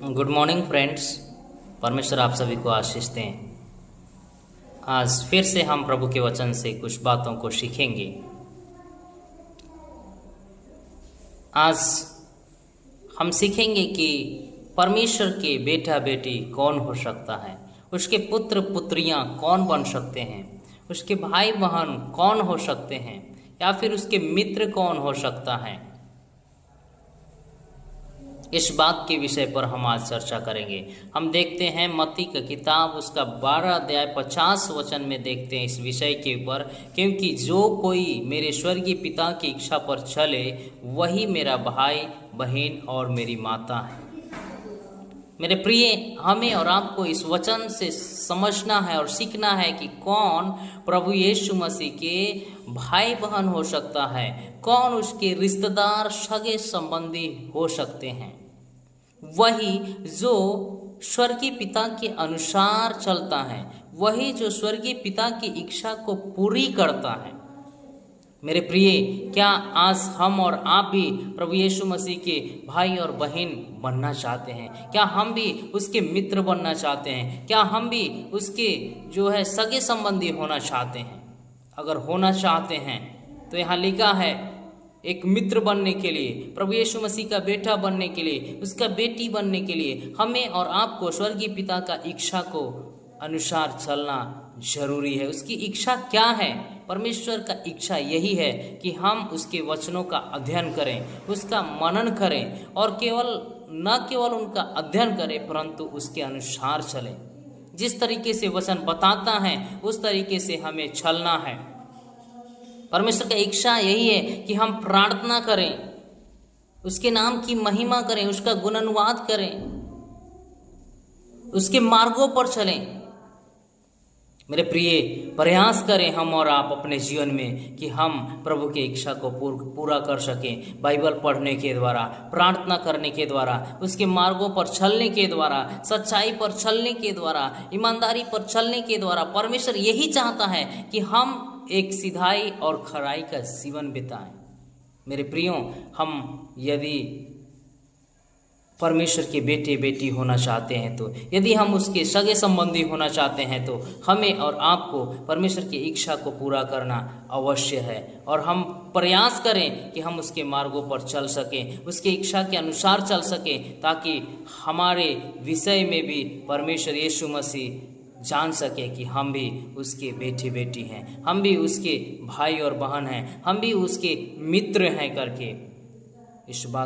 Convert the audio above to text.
Good morning friends. परमेश्वर आप सभी को आशीष दें। आज फिर से हम प्रभु के वचन से कुछ बातों को सीखेंगे। आज हम सीखेंगे कि परमेश्वर के बेटा बेटी कौन हो सकता है, उसके पुत्र पुत्रियां कौन बन सकते हैं, उसके भाई बहन कौन हो सकते हैं, या फिर उसके मित्र कौन हो सकता है। इस बात के विषय पर हम आज चर्चा करेंगे। हम देखते हैं मत्ती की किताब उसका 12 अध्याय 50 वचन में देखते हैं इस विषय के ऊपर, क्योंकि जो कोई मेरे स्वर्गीय पिता की इच्छा पर चले वही मेरा भाई बहन और मेरी माता है। मेरे प्रिय, हमें और आपको इस वचन से समझना है और सीखना है कि कौन प्रभु यीशु मसीह के भाई बहन हो सकता है, कौन उसके रिश्तेदार सगे संबंधी हो सकते हैं। वही जो स्वर्गीय पिता के अनुसार चलता है, वही जो स्वर्गीय पिता की इच्छा को पूरी करता है। मेरे प्रिय, क्या आज हम और आप भी प्रभु यीशु मसीह के भाई और बहन बनना चाहते हैं? क्या हम भी उसके मित्र बनना चाहते हैं? क्या हम भी उसके सगे संबंधी होना चाहते हैं? अगर होना चाहते हैं तो यहाँ लिखा है, एक मित्र बनने के लिए, प्रभु यीशु मसीह का बेटा बनने के लिए, उसका बेटी बनने के लिए हमें और आपको स्वर्गीय पिता का इच्छा को अनुसार चलना जरूरी है। उसकी इच्छा क्या है? परमेश्वर का इच्छा यही है कि हम उसके वचनों का अध्ययन करें, उसका मनन करें, और न केवल उनका अध्ययन करें परंतु उसके अनुसार चलें। जिस तरीके से वचन बताता है उस तरीके से हमें चलना है। परमेश्वर की इच्छा यही है कि हम प्रार्थना करें, उसके नाम की महिमा करें, उसका गुणानुवाद करें, उसके मार्गों पर चलें। मेरे प्रिय, प्रयास करें हम और आप अपने जीवन में कि हम प्रभु की इच्छा को पूरा कर सकें। बाइबल पढ़ने के द्वारा, प्रार्थना करने के द्वारा, उसके मार्गों पर चलने के द्वारा, सच्चाई पर चलने के द्वारा, ईमानदारी पर चलने के द्वारा परमेश्वर यही चाहता है कि हम एक सिधाई और खराई का जीवन बिताएं। मेरे प्रियों, हम यदि परमेश्वर के बेटे बेटी होना चाहते हैं, तो यदि हम उसके सगे संबंधी होना चाहते हैं, तो हमें और आपको परमेश्वर की इच्छा को पूरा करना अवश्य है। और हम प्रयास करें कि हम उसके मार्गों पर चल सकें, उसकी इच्छा के अनुसार चल सकें, ताकि हमारे विषय में भी परमेश्वर यीशु मसीह जान सके कि हम भी उसके बेटे बेटी हैं, हम भी उसके भाई और बहन हैं, हम भी उसके मित्र हैं करके। इस बात